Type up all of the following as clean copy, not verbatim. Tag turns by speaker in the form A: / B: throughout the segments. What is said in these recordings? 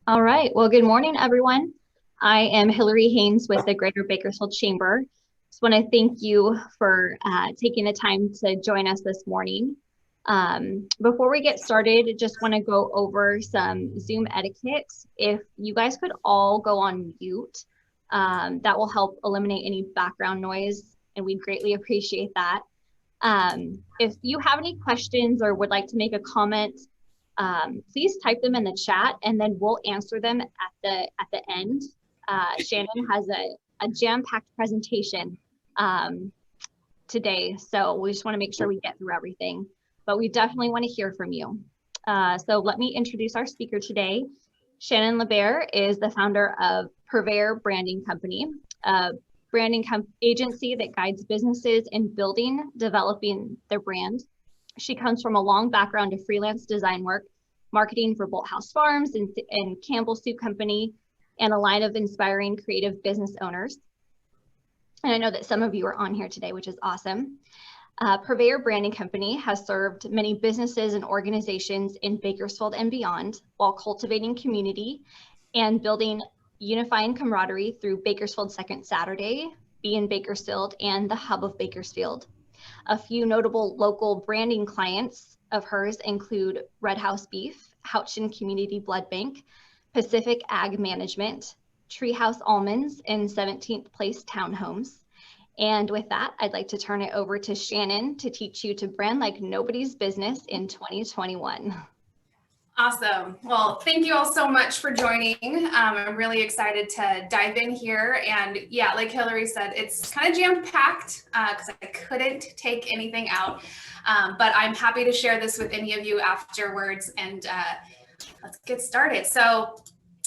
A: All right. Well, good morning, everyone. I am Hillary Haynes with the Greater Bakersfield Chamber. Just want to thank you for taking the time to join us this morning. Before we get started, just want to go over some Zoom etiquette. If you guys could all go on mute, that will help eliminate any background noise, and we'd greatly appreciate that. If you have any questions or would like to make a comment, please type them in the chat and then we'll answer them at the end. Shannon has a jam-packed presentation today, so we just want to make sure we get through everything. But we definitely want to hear from you. So let me introduce our speaker today. Shannon LeBaire is the founder of Purveyor Branding Company, a branding agency that guides businesses in building, developing their brand. She comes from a long background of freelance design work, marketing for Bolthouse Farms and Campbell Soup Company, and a line of inspiring creative business owners. And I know that some of you are on here today, which is awesome. Purveyor Branding Company has served many businesses and organizations in Bakersfield and beyond, while cultivating community and building unifying camaraderie through Bakersfield Second Saturday, Be in Bakersfield, and the Hub of Bakersfield. A few notable local branding clients of hers include Red House Beef, Houchin Community Blood Bank, Pacific Ag Management, Treehouse Almonds, and 17th Place Townhomes. And with that, I'd like to turn it over to Shannon to teach you to brand like nobody's business in 2021.
B: Awesome. Well, thank you all so much for joining. I'm really excited to dive in here. And yeah, like Hillary said, it's kind of jam-packed because I couldn't take anything out. But I'm happy to share this with any of you afterwards. And let's get started. So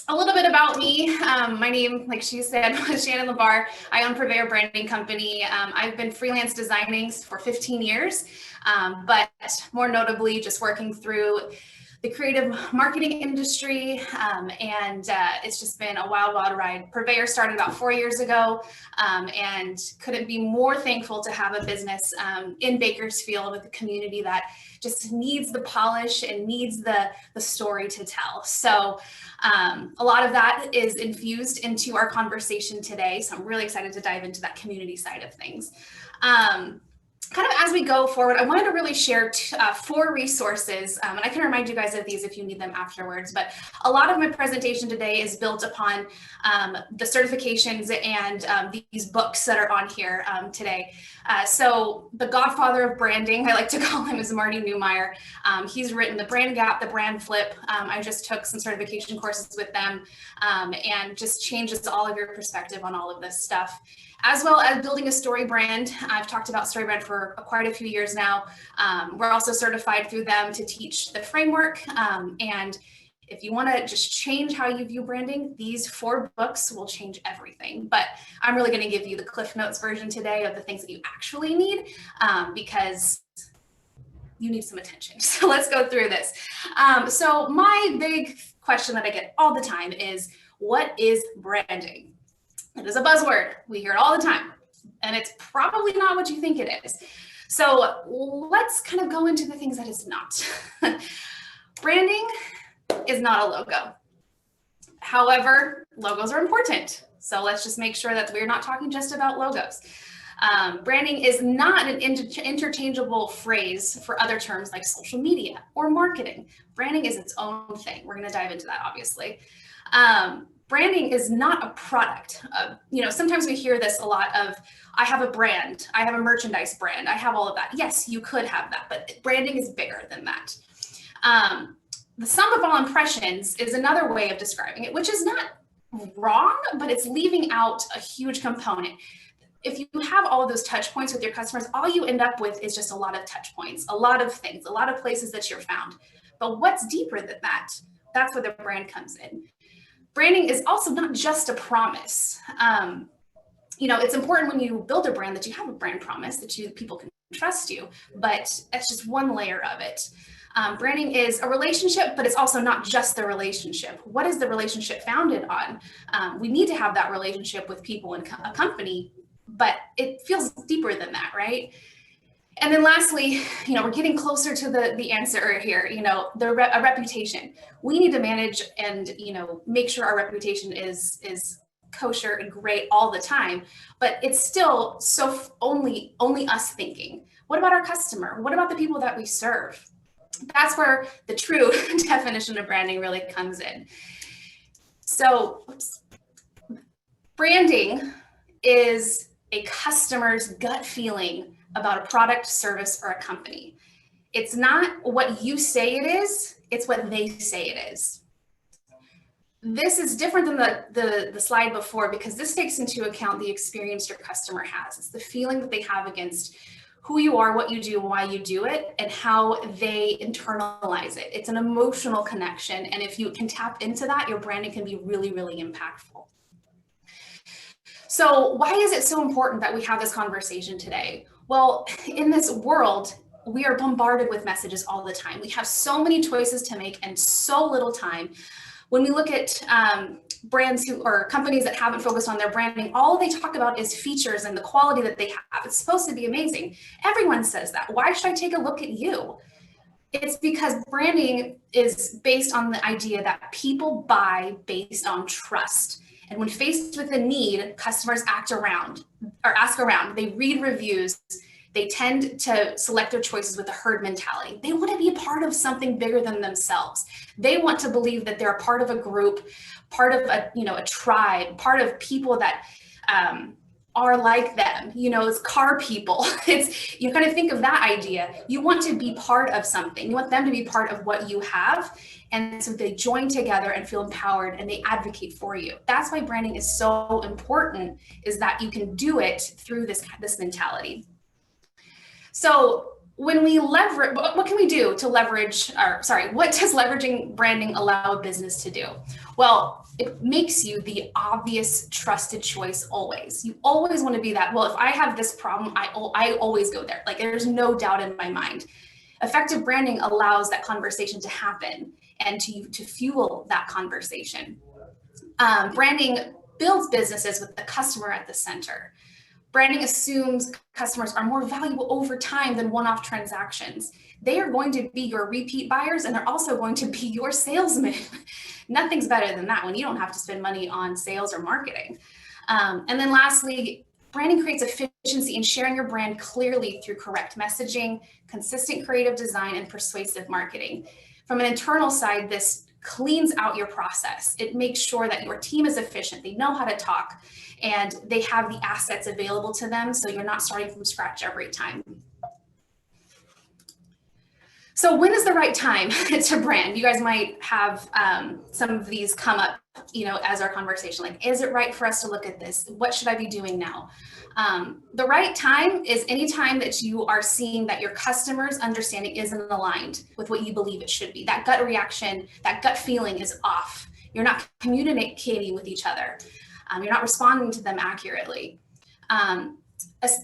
B: a little bit about me. My name, like she said, was Shannon LeBaire. I own Purveyor Branding Company. I've been freelance designing for 15 years, but more notably just working through the creative marketing industry, and it's just been a wild, wild ride. Purveyor started about 4 years ago, and couldn't be more thankful to have a business in Bakersfield with a community that just needs the polish and needs the story to tell. So a lot of that is infused into our conversation today. So I'm really excited to dive into that community side of things. Kind of as we go forward, I wanted to really share 4 resources, and I can remind you guys of these if you need them afterwards, but a lot of my presentation today is built upon the certifications and these books that are on here today. So the godfather of branding, I like to call him, is Marty Neumeier. He's written The Brand Gap, The Brand Flip. I just took some certification courses with them, and just changes all of your perspective on all of this stuff. As well as building a story brand. I've talked about story brand for quite a few years now. We're also certified through them to teach the framework. And if you want to just change how you view branding, these 4 books will change everything. But I'm really going to give you the Cliff Notes version today of the things that you actually need, because you need some attention. So let's go through this. So my big question that I get all the time is, what is branding? It is a buzzword. We hear it all the time, and it's probably not what you think it is. So let's kind of go into the things that it's not. Branding is not a logo. However, logos are important. So let's just make sure that we're not talking just about logos. Branding is not an interchangeable phrase for other terms like social media or marketing. Branding is its own thing. We're going to dive into that, obviously. Branding is not a product. Sometimes we hear this a lot of, I have a brand, I have a merchandise brand, I have all of that. Yes, you could have that, but branding is bigger than that. The sum of all impressions is another way of describing it, which is not wrong, but it's leaving out a huge component. If you have all of those touch points with your customers, all you end up with is just a lot of touch points, a lot of things, a lot of places that you're found. But what's deeper than that? That's where the brand comes in. Branding is also not just a promise. It's important when you build a brand that you have a brand promise, that people can trust you, but that's just one layer of it. Branding is a relationship, but it's also not just the relationship. What is the relationship founded on? We need to have that relationship with people in a company, but it feels deeper than that, right? And then lastly, we're getting closer to the answer here, a reputation. We need to manage and, make sure our reputation is kosher and great all the time, but it's still only us thinking. What about our customer? What about the people that we serve? That's where the true definition of branding really comes in. So, branding is a customer's gut feeling about a product, service, or a company. It's not what you say it is, it's what they say it is. This is different than the slide before because this takes into account the experience your customer has. It's the feeling that they have against who you are, what you do, why you do it, and how they internalize it. It's an emotional connection. And if you can tap into that, your branding can be really, really impactful. So why is it so important that we have this conversation today? Well, in this world, we are bombarded with messages all the time. We have so many choices to make and so little time. When we look at brands or companies that haven't focused on their branding, all they talk about is features and the quality that they have. It's supposed to be amazing. Everyone says that. Why should I take a look at you? It's because branding is based on the idea that people buy based on trust. And when faced with a need, customers ask around. They read reviews. They tend to select their choices with a herd mentality. They want to be a part of something bigger than themselves. They want to believe that they're a part of a group, part of a tribe, part of people that are like them. It's car people. You kind of think of that idea. You want to be part of something. You want them to be part of what you have. And so they join together and feel empowered and they advocate for you. That's why branding is so important, is that you can do it through this mentality. So when we leverage, what can we do to leverage, what does leveraging branding allow a business to do? Well, it makes you the obvious trusted choice always. You always want to be that, well, if I have this problem, I always go there. Like there's no doubt in my mind. Effective branding allows that conversation to happen and to fuel that conversation. Branding builds businesses with the customer at the center. Branding assumes customers are more valuable over time than one-off transactions. They are going to be your repeat buyers, and they're also going to be your salesmen. Nothing's better than that when you don't have to spend money on sales or marketing. And then lastly, branding creates efficiency in sharing your brand clearly through correct messaging, consistent creative design, and persuasive marketing. From an internal side, this cleans out your process. It makes sure that your team is efficient. They know how to talk and they have the assets available to them. So you're not starting from scratch every time. So when is the right time to brand? You guys might have some of these come up, as our conversation, like, is it right for us to look at this? What should I be doing now? The right time is any time that you are seeing that your customer's understanding isn't aligned with what you believe it should be. That gut reaction, that gut feeling is off. You're not communicating with each other. You're not responding to them accurately.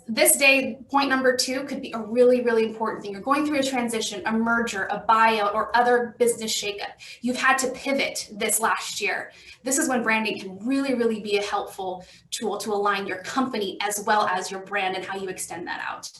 B: This day, point number 2 could be a really, really important thing. You're going through a transition, a merger, a buyout, or other business shakeup. You've had to pivot this last year. This is when branding can really, really be a helpful tool to align your company as well as your brand and how you extend that out.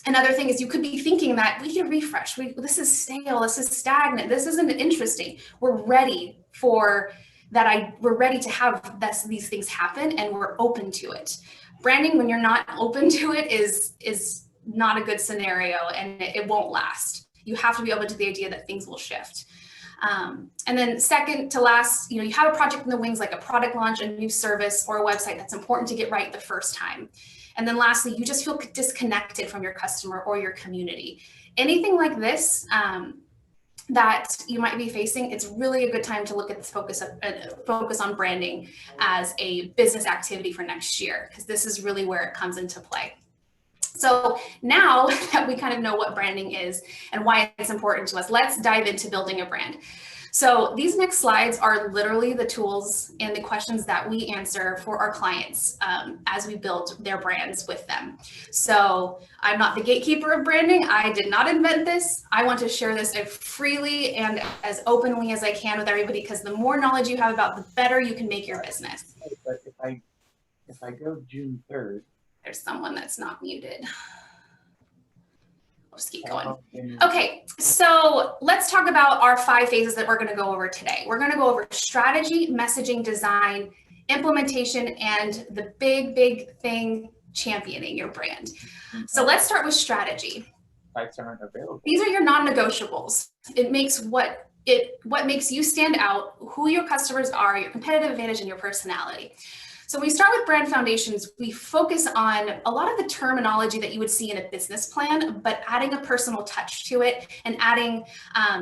B: Another thing is you could be thinking that we can refresh. This is stale, this is stagnant, this isn't interesting. We're ready for that. We're ready to have these things happen and we're open to it. Branding, when you're not open to it, is not a good scenario and it won't last. You have to be open to the idea that things will shift. And then second to last, you have a project in the wings, like a product launch, a new service, or a website that's important to get right the first time. And then lastly, you just feel disconnected from your customer or your community. Anything like this that you might be facing, it's really a good time to look at this focus on branding as a business activity for next year, because this is really where it comes into play. So now that we kind of know what branding is and why it's important to us, let's dive into building a brand. So these next slides are literally the tools and the questions that we answer for our clients as we build their brands with them. So I'm not the gatekeeper of branding. I did not invent this. I want to share this as freely and as openly as I can with everybody, because the more knowledge you have about, the better you can make your business.
C: But if I go June 3rd.
B: There's someone that's not muted. just keep going. Okay, so let's talk about our 5 phases that we're going to go over today. We're going to go over strategy, messaging, design, implementation, and the big thing, championing your brand. So let's start with strategy. These are your non-negotiables. It makes what makes you stand out, who your customers are, your competitive advantage, and your personality. So when we start with brand foundations, we focus on a lot of the terminology that you would see in a business plan, but adding a personal touch to it and adding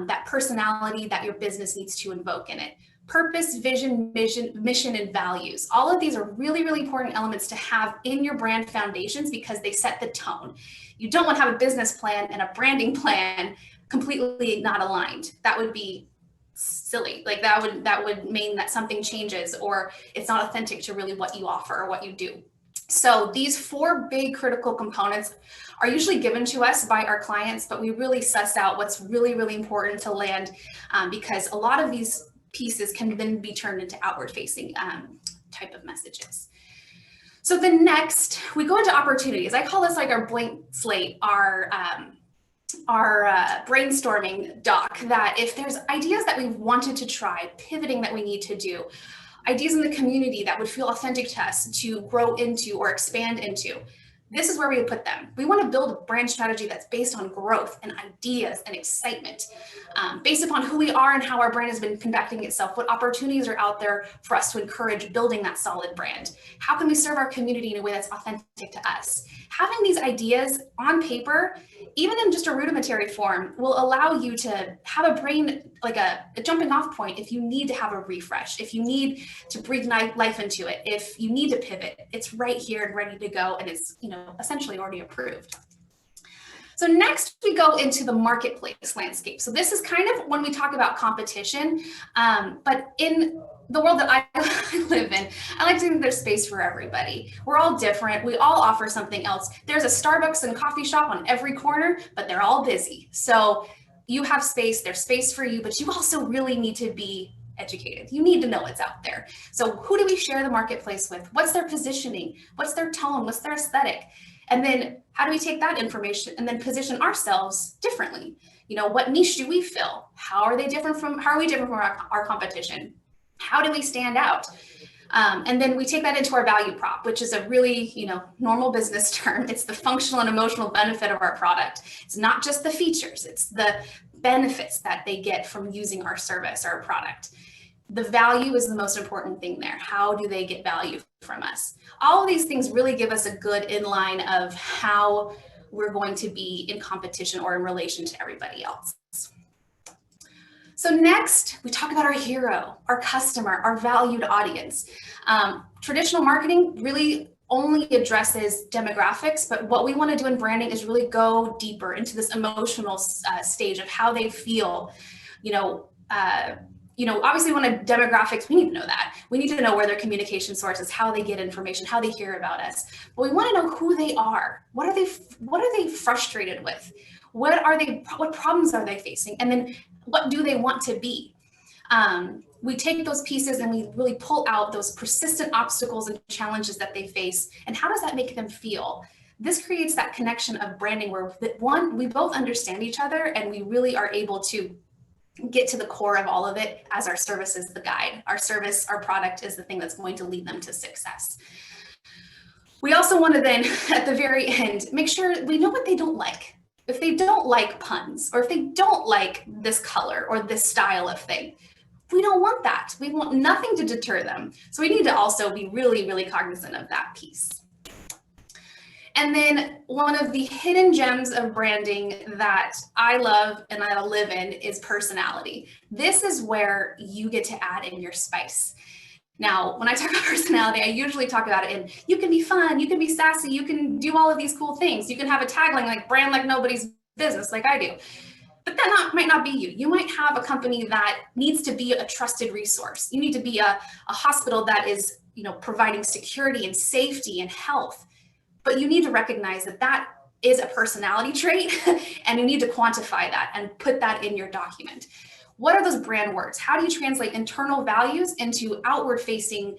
B: that personality that your business needs to invoke in it. Purpose, vision, mission, and values. All of these are really important elements to have in your brand foundations because they set the tone. You don't want to have a business plan and a branding plan completely not aligned. That would be silly. Like that would mean that something changes or it's not authentic to really what you offer or what you do. So these 4 big critical components are usually given to us by our clients, but we really suss out what's really important to land because a lot of these pieces can then be turned into outward facing type of messages. So the next, we go into opportunities. I call this like our blank slate, our brainstorming doc, that if there's ideas that we've wanted to try, pivoting that we need to do, ideas in the community that would feel authentic to us to grow into or expand into, this is where we would put them. We want to build a brand strategy that's based on growth and ideas and excitement, based upon who we are and how our brand has been conducting itself, what opportunities are out there for us to encourage building that solid brand. How can we serve our community in a way that's authentic to us? Having these ideas on paper, even in just a rudimentary form, will allow you to have a brain, like a jumping off point if you need to have a refresh, if you need to breathe life into it, if you need to pivot, it's right here and ready to go, and it's essentially already approved. So next we go into the marketplace landscape. So this is kind of when we talk about competition, but in the world that I live in, I like to think there's space for everybody. We're all different. We all offer something else. There's a Starbucks and coffee shop on every corner, but they're all busy. So you have space, there's space for you, but you also really need to be educated. You need to know what's out there. So who do we share the marketplace with? What's their positioning? What's their tone? What's their aesthetic? And then how do we take that information and then position ourselves differently? What niche do we fill? How are we different from our competition? How do we stand out? And then we take that into our value prop, which is a really, normal business term. It's the functional and emotional benefit of our product. It's not just the features, it's the benefits that they get from using our service or our product. The value is the most important thing there. How do they get value from us? All of these things really give us a good inline of how we're going to be in competition or in relation to everybody else. So next, we talk about our hero, our customer, our valued audience. Traditional marketing really only addresses demographics, but what we want to do in branding is really go deeper into this emotional stage of how they feel. Obviously we want demographics, we need to know that. We need to know where their communication sources, how they get information, how they hear about us. But we want to know who they are. What are they frustrated with? What problems are they facing? And then what do they want to be? We take those pieces and we really pull out those persistent obstacles and challenges that they face. And how does that make them feel? This creates that connection of branding where we both understand each other and we really are able to get to the core of all of it as our service is the guide. Our service, our product is the thing that's going to lead them to success. We also want to then, at the very end, make sure we know what they don't like. If they don't like puns, or if they don't like this color or this style of thing, we don't want that. We want nothing to deter them. So we need to also be really cognizant of that piece. And then one of the hidden gems of branding that I love and I live in is personality. This is where you get to add in your spice. Now, when I talk about personality, I usually talk about it in, you can be fun, you can be sassy, you can do all of these cool things. You can have a tagline like brand like nobody's business, like I do. But that might not be you. You might have a company that needs to be a trusted resource. You need to be a hospital that is, providing security and safety and health. But you need to recognize that is a personality trait and you need to quantify that and put that in your document. What are those brand words? How do you translate internal values into outward facing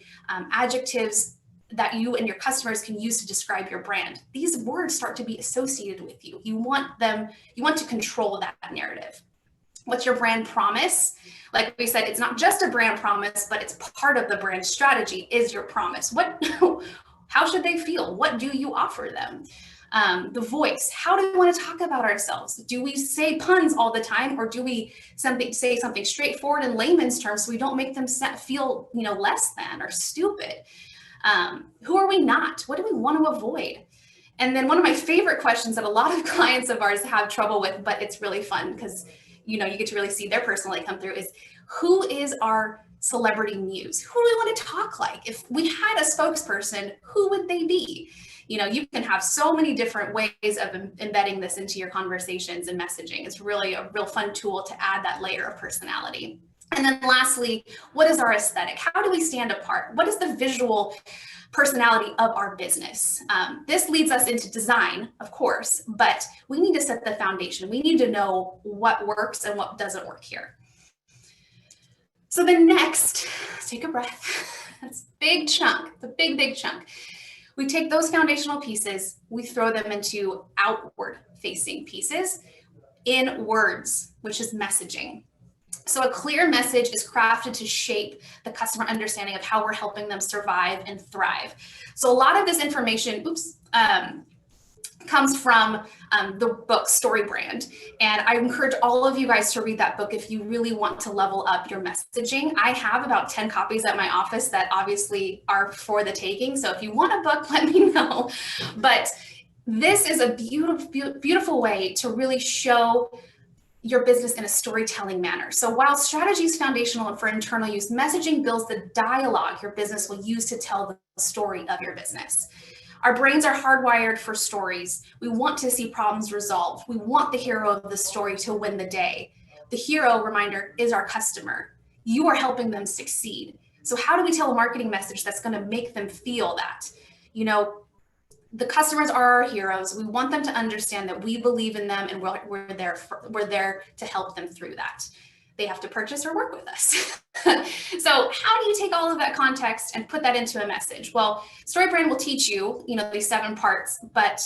B: adjectives that you and your customers can use to describe your brand. These words start to be associated with you. You want to control that narrative. What's your brand promise? Like we said, it's not just a brand promise, but it's part of the brand strategy is your promise. How should they feel? What do you offer them? The voice, how do we want to talk about ourselves? Do we say puns all the time, or do we say something straightforward in layman's terms so we don't make them feel, less than or stupid? Who are we not? What do we want to avoid? And then one of my favorite questions that a lot of clients of ours have trouble with, but it's really fun because you get to really see their personality come through, is who is our celebrity muse? Who do we want to talk like? If we had a spokesperson, who would they be? You can have so many different ways of embedding this into your conversations and messaging. It's really a real fun tool to add that layer of personality. And then lastly, what is our aesthetic? How do we stand apart? What is the visual personality of our business? This leads us into design, of course, but we need to set the foundation. We need to know what works and what doesn't work here. So the next, take a breath. That's a big chunk. It's a big, big chunk. We take those foundational pieces, we throw them into outward facing pieces in words, which is messaging. So a clear message is crafted to shape the customer understanding of how we're helping them survive and thrive. So a lot of this information, comes from the book Story Brand. And I encourage all of you guys to read that book if you really want to level up your messaging. I have about 10 copies at my office that obviously are for the taking. So if you want a book, let me know. But this is a beautiful, beautiful way to really show your business in a storytelling manner. So while strategy is foundational and for internal use, messaging builds the dialogue your business will use to tell the story of your business. Our brains are hardwired for stories. We want to see problems resolved. We want the hero of the story to win the day. The hero, reminder, is our customer. You are helping them succeed. So how do we tell a marketing message that's going to make them feel that? The customers are our heroes. We want them to understand that we believe in them and we're there to help them through that. They have to purchase or work with us. So how do you take all of that context and put that into a message? Well, StoryBrand will teach you, these 7 parts, but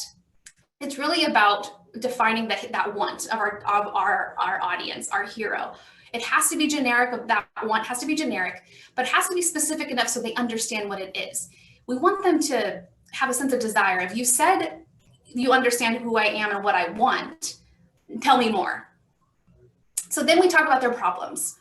B: it's really about defining that want of our audience, our hero. It has to be generic. That want has to be generic, but it has to be specific enough so they understand what it is. We want them to have a sense of desire. If you said you understand who I am and what I want, tell me more. So then we talk about their problems.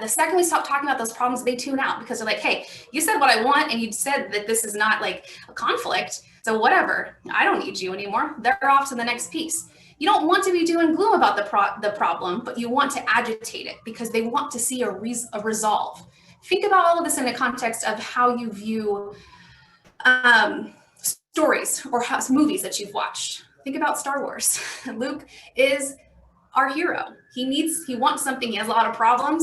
B: The second we stop talking about those problems, they tune out because they're like, hey, you said what I want and you said that this is not like a conflict. So whatever, I don't need you anymore. They're off to the next piece. You don't want to be doom and gloom about the problem, but you want to agitate it because they want to see a resolve. Think about all of this in the context of how you view stories or movies that you've watched. Think about Star Wars. Luke is our hero. He wants something. He has a lot of problems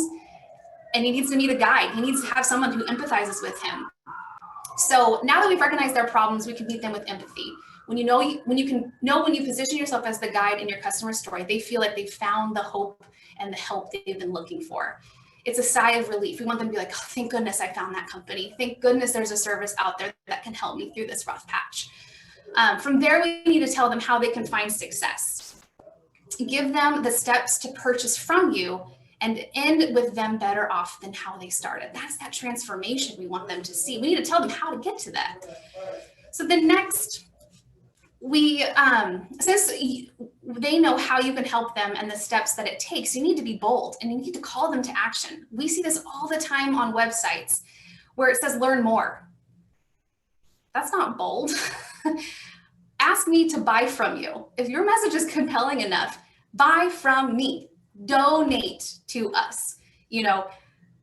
B: and he needs to meet a guide. He needs to have someone who empathizes with him. So now that we've recognized their problems, we can meet them with empathy. When you position yourself as the guide in your customer story, they feel like they found the hope and the help they've been looking for. It's a sigh of relief. We want them to be like, oh, thank goodness I found that company. Thank goodness there's a service out there that can help me through this rough patch. From there, we need to tell them how they can find success. Give them the steps to purchase from you and end with them better off than how they started. That's that transformation we want them to see. We need to tell them how to get to that. So the next, since they know how you can help them and the steps that it takes, you need to be bold and you need to call them to action. We see this all the time on websites where it says learn more. That's not bold. Ask me to buy from you. If your message is compelling enough, buy from me, donate to us,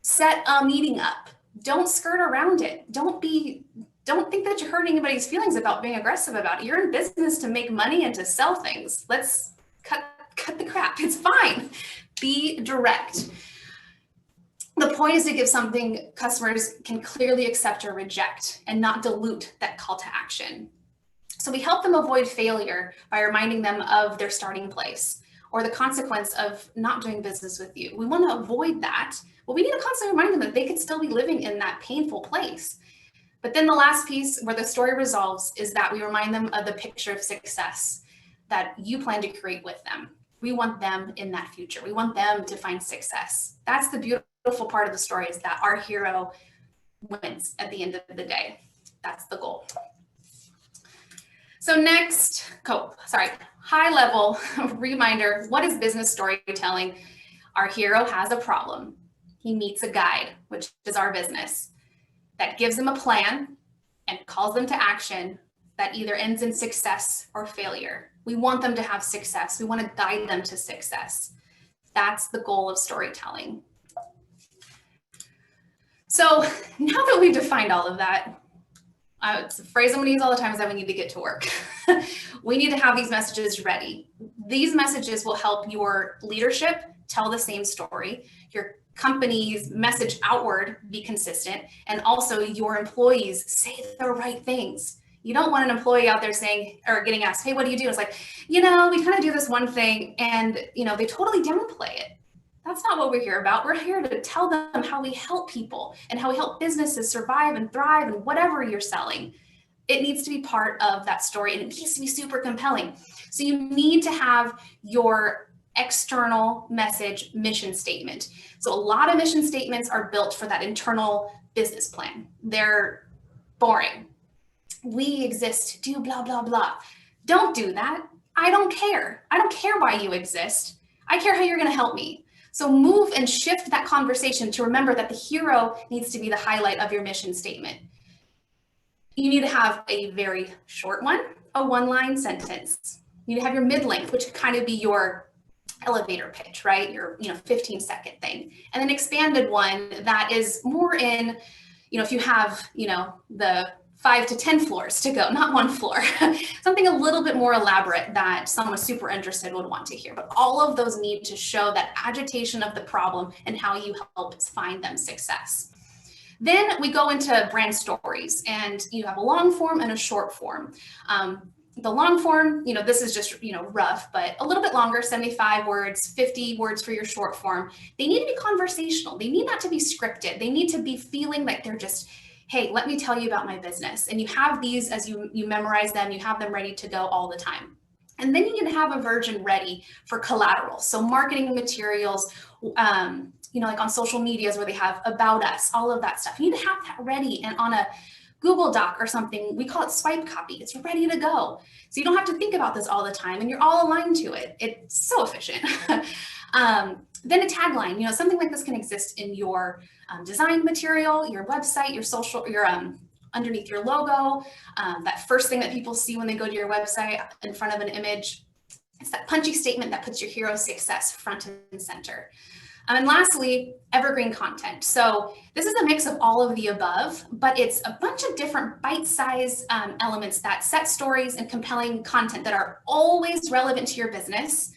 B: set a meeting up. Don't skirt around it. Don't think that you're hurting anybody's feelings about being aggressive about it. You're in business to make money and to sell things. Let's cut the crap. It's fine. Be direct. The point is to give something customers can clearly accept or reject and not dilute that call to action. So we help them avoid failure by reminding them of their starting place or the consequence of not doing business with you. We want to avoid that. Well, we need to constantly remind them that they could still be living in that painful place. But then the last piece where the story resolves is that we remind them of the picture of success that you plan to create with them. We want them in that future. We want them to find success. That's the beautiful part of the story, is that our hero wins at the end of the day. That's the goal. So next, high level reminder, what is business storytelling? Our hero has a problem. He meets a guide, which is our business, that gives them a plan and calls them to action that either ends in success or failure. We want them to have success. We want to guide them to success. That's the goal of storytelling. So now that we've defined all of that, it's a phrase I'm going to use all the time, is that we need to get to work. We need to have these messages ready. These messages will help your leadership tell the same story, your company's message outward be consistent, and also your employees say the right things. You don't want an employee out there saying, or getting asked, hey, what do you do? It's like, we kind of do this one thing, and they totally downplay it. That's not what we're here about. We're here to tell them how we help people and how we help businesses survive and thrive and whatever you're selling. It needs to be part of that story, and it needs to be super compelling. So you need to have your external message mission statement. So a lot of mission statements are built for that internal business plan. They're boring. We exist to do blah, blah, blah. Don't do that. I don't care. I don't care why you exist. I care how you're going to help me. So move and shift that conversation to remember that the hero needs to be the highlight of your mission statement. You need to have a very short one, a one-line sentence. You need to have your mid-length, which could kind of be your elevator pitch, right? Your 15-second thing. And then expanded one that is more in, if you have, the 5 to 10 floors to go, not one floor, something a little bit more elaborate that someone super interested would want to hear. But all of those need to show that agitation of the problem and how you help find them success. Then we go into brand stories, and you have a long form and a short form. The long form, this is just, rough, but a little bit longer, 75 words, 50 words for your short form. They need to be conversational. They need not to be scripted. They need to be feeling like they're just, hey, let me tell you about my business. And you have these as you memorize them, you have them ready to go all the time. And then you need to have a version ready for collateral. So marketing materials, like on social medias where they have about us, all of that stuff. You need to have that ready and on a Google Doc or something. We call it swipe copy. It's ready to go. So you don't have to think about this all the time, and you're all aligned to it. It's so efficient. Then a tagline, something like this can exist in your design material, your website, your social, your underneath your logo, that first thing that people see when they go to your website in front of an image. It's that punchy statement that puts your hero's success front and center. And lastly, evergreen content. So this is a mix of all of the above, but it's a bunch of different bite-sized elements that set stories and compelling content that are always relevant to your business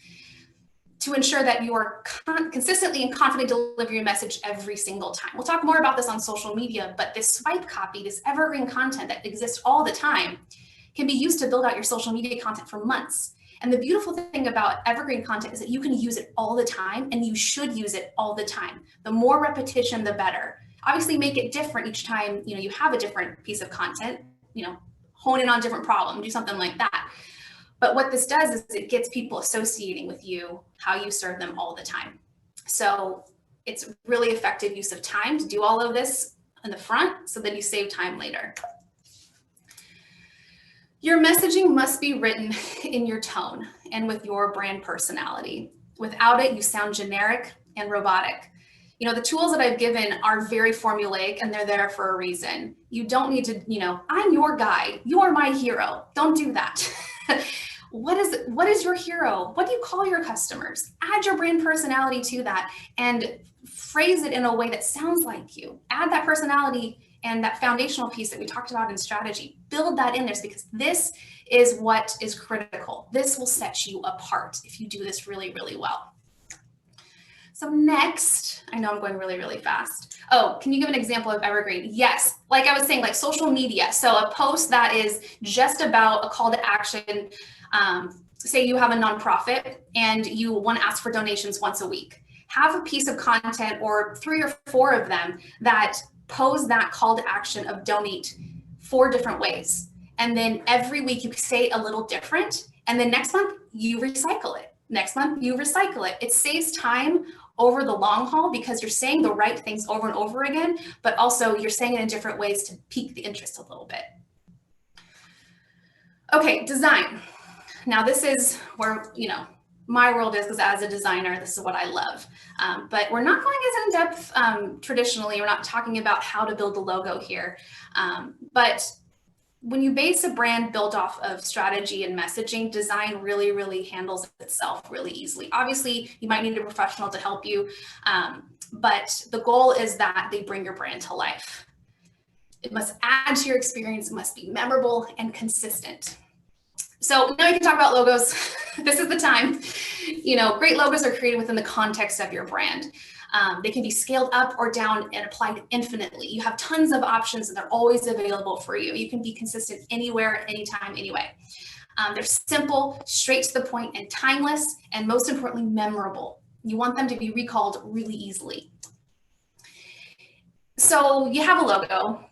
B: to ensure that you are consistently and confidently deliver your message every single time. We'll talk more about this on social media, but this swipe copy, this evergreen content that exists all the time, can be used to build out your social media content for months. And the beautiful thing about evergreen content is that you can use it all the time, and you should use it all the time. The more repetition, the better. Obviously make it different each time, you have a different piece of content, hone in on a different problem, do something like that. But what this does is it gets people associating with you, how you serve them all the time. So it's really effective use of time to do all of this in the front so that you save time later. Your messaging must be written in your tone and with your brand personality. Without it, you sound generic and robotic. The tools that I've given are very formulaic, and they're there for a reason. You don't need to, I'm your guide. You are my hero. Don't do that. What is your hero? What do you call your customers? Add your brand personality to that and phrase it in a way that sounds like you. Add that personality and that foundational piece that we talked about in strategy. Build that in there, because this is what is critical. This will set you apart if you do this really, really well. So next, I know I'm going really, really fast. Oh, can you give an example of evergreen? Yes, like I was saying, like social media. So a post that is just about a call to action. Say you have a nonprofit and you want to ask for donations once a week. Have a piece of content or 3 or 4 of them that pose that call to action of donate 4 different ways. And then every week you say a little different. And then next month you recycle it. Next month you recycle it. It saves time over the long haul because you're saying the right things over and over again, but also you're saying it in different ways to pique the interest a little bit. Okay, design. Now this is where, my world is, because as a designer, this is what I love. But we're not going as in depth traditionally. We're not talking about how to build the logo here. But when you base a brand built off of strategy and messaging, design really, really handles itself really easily. Obviously, you might need a professional to help you, but the goal is that they bring your brand to life. It must add to your experience, it must be memorable and consistent. So now you can talk about logos. This is the time. Great logos are created within the context of your brand. They can be scaled up or down and applied infinitely. You have tons of options and they're always available for you. You can be consistent anywhere, anytime, anyway. They're simple, straight to the point, and timeless, and most importantly, memorable. You want them to be recalled really easily. So you have a logo.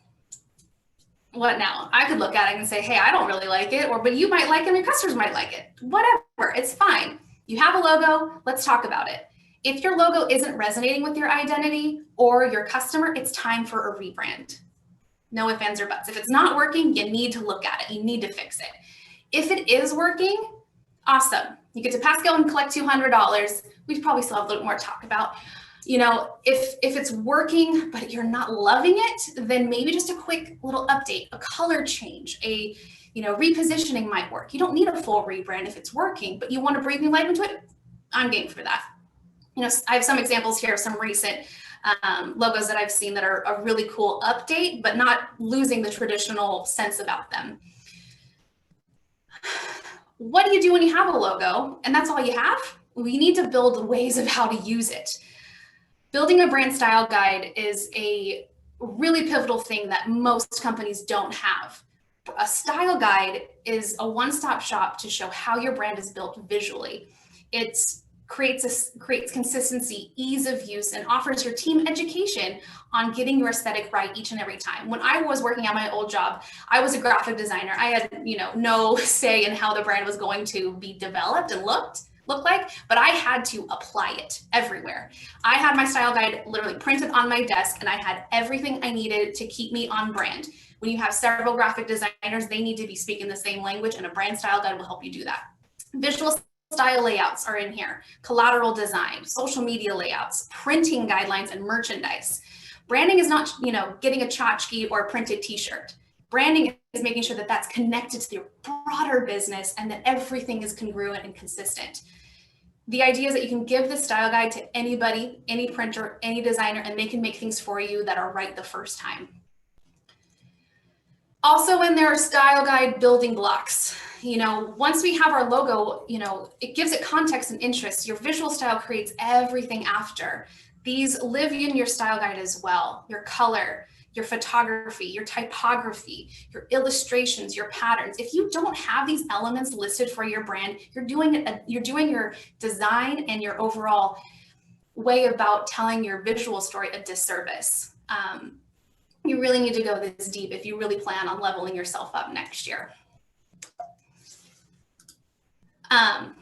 B: What now? I could look at it and say, hey, I don't really like it, but you might like it and your customers might like it. Whatever, it's fine. You have a logo, let's talk about it. If your logo isn't resonating with your identity or your customer, it's time for a rebrand. No ifs, ands, or buts. If it's not working, you need to look at it. You need to fix it. If it is working, awesome. You get to Pascal and collect $200. We probably still have a little more to talk about. If it's working, but you're not loving it, then maybe just a quick little update, a color change, a repositioning might work. You don't need a full rebrand if it's working, but you want to breathe new life into it. I'm game for that. I have some examples here of some recent logos that I've seen that are a really cool update, but not losing the traditional sense about them. What do you do when you have a logo and that's all you have? We need to build ways of how to use it. Building a brand style guide is a really pivotal thing that most companies don't have. A style guide is a one-stop shop to show how your brand is built visually. It creates consistency, ease of use, and offers your team education on getting your aesthetic right each and every time. When I was working at my old job, I was a graphic designer. I had no say in how the brand was going to be developed and look like, but I had to apply it everywhere. I had my style guide literally printed on my desk, and I had everything I needed to keep me on brand. When you have several graphic designers, they need to be speaking the same language, and a brand style guide will help you do that. Visual style layouts are in here, collateral design, social media layouts, printing guidelines, and merchandise. Branding is not, getting a tchotchke or a printed t-shirt. Branding is making sure that that's connected to your broader business and that everything is congruent and consistent. The idea is that you can give the style guide to anybody, any printer, any designer, and they can make things for you that are right the first time. Also, in their style guide building blocks, once we have our logo, it gives it context and interest. Your visual style creates everything after. These live in your style guide as well. Your color, your photography, your typography, your illustrations, your patterns. If you don't have these elements listed for your brand, you're doing your design and your overall way about telling your visual story a disservice. You really need to go this deep if you really plan on leveling yourself up next year.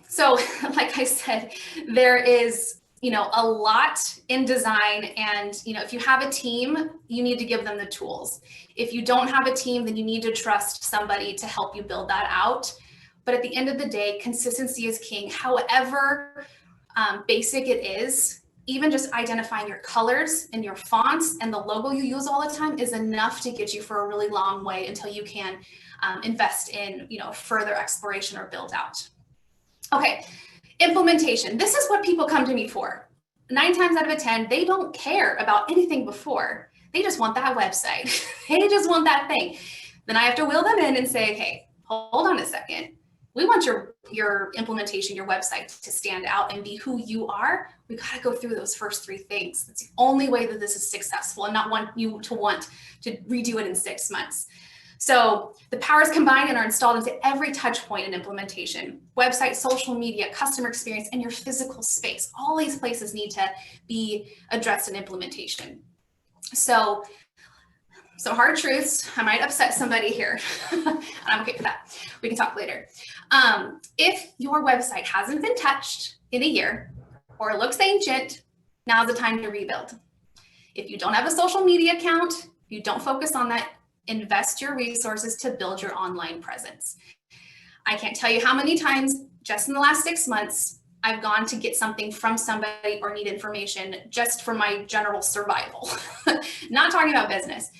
B: So like I said, there is a lot in design, and if you have a team, you need to give them the tools. If you don't have a team, then you need to trust somebody to help you build that out. But at the end of the day, consistency is king. However basic it is, even just identifying your colors and your fonts and the logo you use all the time is enough to get you for a really long way until you can invest in further exploration or build out. Okay. Implementation. This is what people come to me for. 9 times out of 10, they don't care about anything before. They just want that website. They just want that thing. Then I have to wheel them in and say, hey, hold on a second. We want your implementation, your website to stand out and be who you are. We got to go through those first 3 things. That's the only way that this is successful, and not want you to want to redo it in 6 months. So the powers combine and are installed into every touch point in implementation: website, social media, customer experience, and your physical space. All these places need to be addressed in implementation. So So hard truths, I might upset somebody here. I'm okay with that. We can talk later. If your website hasn't been touched in a year or looks ancient, now's the time to rebuild. If you don't have a social media account, you don't focus on that, invest your resources to build your online presence. I can't tell you how many times just in the last 6 months, I've gone to get something from somebody or need information just for my general survival. Not talking about business.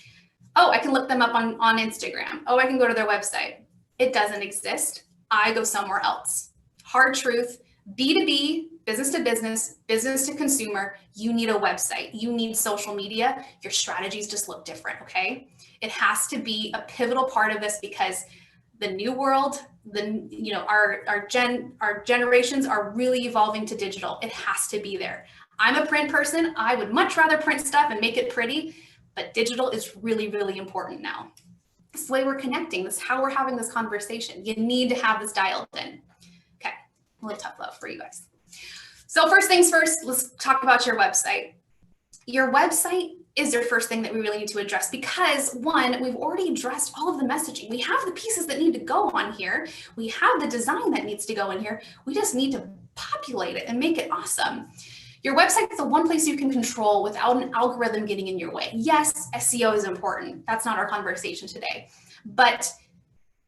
B: Oh, I can look them up on Instagram. Oh, I can go to their website. It doesn't exist. I go somewhere else. Hard truth, B2B, business to business, business to consumer, you need a website. You need social media. Your strategies just look different, okay? It has to be a pivotal part of this because the new world, our generations are really evolving to digital. It has to be there. I'm a print person. I would much rather print stuff and make it pretty, but digital is really, really important now. It's the way we're connecting. This is how we're having this conversation. You need to have this dialed in. Okay, a little tough love for you guys. So first things first, let's talk about your website. Your website is your first thing that we really need to address because one, we've already addressed all of the messaging. We have the pieces that need to go on here. We have the design that needs to go in here. We just need to populate it and make it awesome. Your website is the one place you can control without an algorithm getting in your way. Yes, SEO is important. That's not our conversation today, but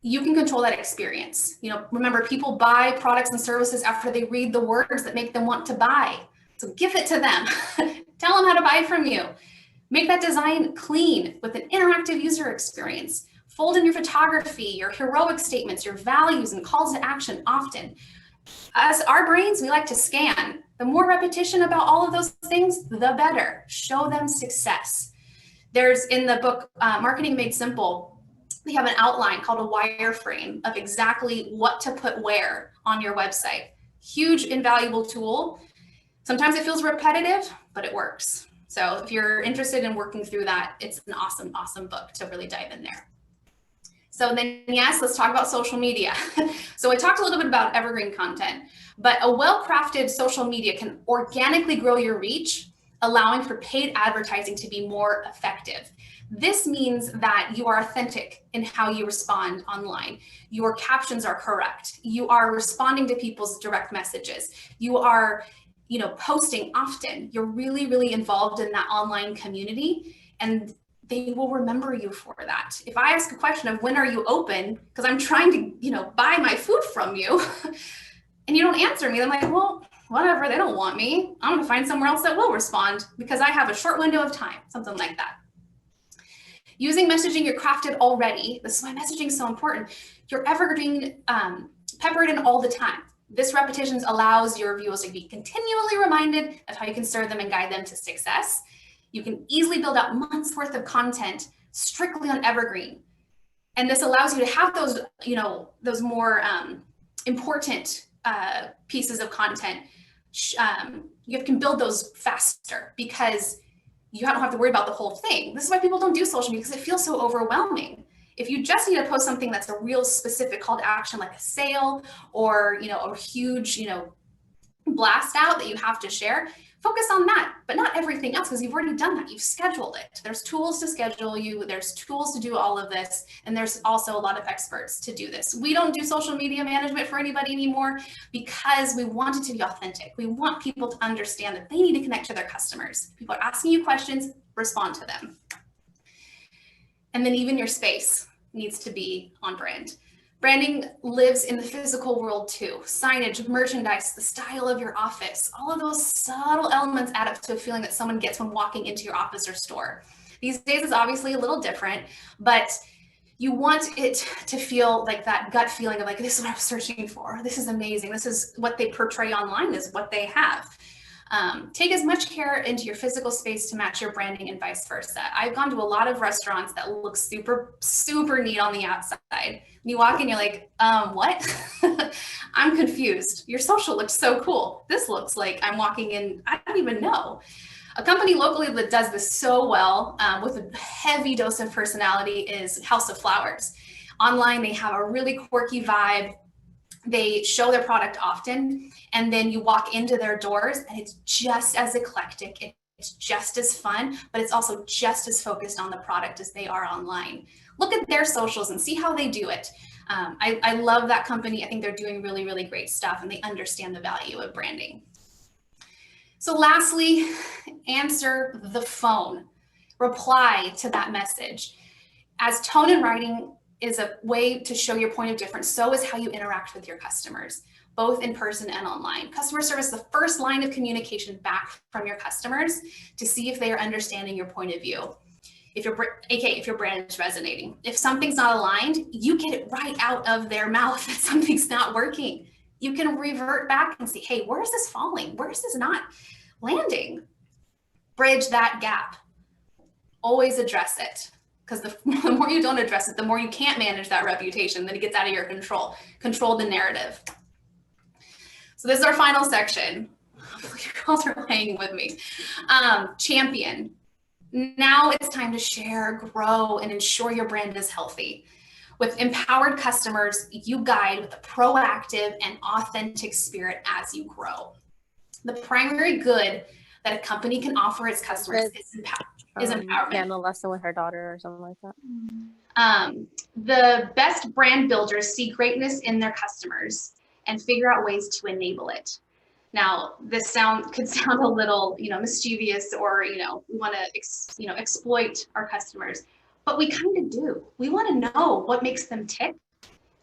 B: you can control that experience. Remember, people buy products and services after they read the words that make them want to buy. So give it to them. Tell them how to buy from you. Make that design clean with an interactive user experience. Fold in your photography, your heroic statements, your values and calls to action often. As our brains, we like to scan. The more repetition about all of those things, the better. Show them success. There's in the book, Marketing Made Simple, they have an outline called a wireframe of exactly what to put where on your website. Huge, invaluable tool. Sometimes it feels repetitive, but it works. So if you're interested in working through that, it's an awesome, awesome book to really dive in there. So then, yes, let's talk about social media. So I talked a little bit about evergreen content, but a well-crafted social media can organically grow your reach, allowing for paid advertising to be more effective. This means that you are authentic in how you respond online. Your captions are correct. You are responding to people's direct messages. You are, posting often. You're really, really involved in that online community, and they will remember you for that. If I ask a question of when are you open, because I'm trying to, buy my food from you, and you don't answer me, I'm like, well, whatever, they don't want me. I'm gonna find somewhere else that will respond because I have a short window of time, something like that. Using messaging you're crafted already, this is why messaging is so important. You're evergreen, peppered in all the time. This repetition allows your viewers to be continually reminded of how you can serve them and guide them to success. You can easily build out months worth of content strictly on evergreen. And this allows you to have those, those more important pieces of content. You can build those faster because you don't have to worry about the whole thing. This is why people don't do social media, because it feels so overwhelming. If you just need to post something that's a real specific call to action, like a sale or, a huge, blast out that you have to share, focus on that, but not everything else, because you've already done that. You've scheduled it. There's tools to schedule you. There's tools to do all of this. And there's also a lot of experts to do this. We don't do social media management for anybody anymore because we want it to be authentic. We want people to understand that they need to connect to their customers. People are asking you questions, respond to them. And then even your space needs to be on brand. Branding lives in the physical world too. Signage, merchandise, the style of your office, all of those subtle elements add up to a feeling that someone gets when walking into your office or store. These days it's obviously a little different, but you want it to feel like that gut feeling of like, this is what I was searching for. This is amazing. This is what they portray online, is what they have. Take as much care into your physical space to match your branding and vice versa. I've gone to a lot of restaurants that look super, super neat on the outside. You walk in, you're like, what? I'm confused. Your social looks so cool. This looks like I'm walking in, I don't even know. A company locally that does this so well with a heavy dose of personality is House of Flowers. Online, they have a really quirky vibe. They show their product often, and then you walk into their doors and it's just as eclectic. It's just as fun, but it's also just as focused on the product as they are online. Look at their socials and see how they do it. I love that company. I think they're doing really, really great stuff, and they understand the value of branding. So lastly, answer the phone. Reply to that message. As tone and writing is a way to show your point of difference, so is how you interact with your customers, both in person and online. Customer service is the first line of communication back from your customers to see if they are understanding your point of view. If your brand is resonating. If something's not aligned, you get it right out of their mouth that something's not working. You can revert back and see, hey, where is this falling? Where is this not landing? Bridge that gap. Always address it. Because the more you don't address it, the more you can't manage that reputation, then it gets out of your control. Control the narrative. So this is our final section. Hopefully you girls are hanging with me. Champion. Now it's time to share, grow, and ensure your brand is healthy. With empowered customers, you guide with a proactive and authentic spirit as you grow. The primary good that a company can offer its customers is empowerment.
C: Yeah, the lesson with her daughter or something like that.
B: The best brand builders see greatness in their customers and figure out ways to enable it. Now, this could sound a little, mischievous, or we want to, exploit our customers, but we kind of do. We want to know what makes them tick,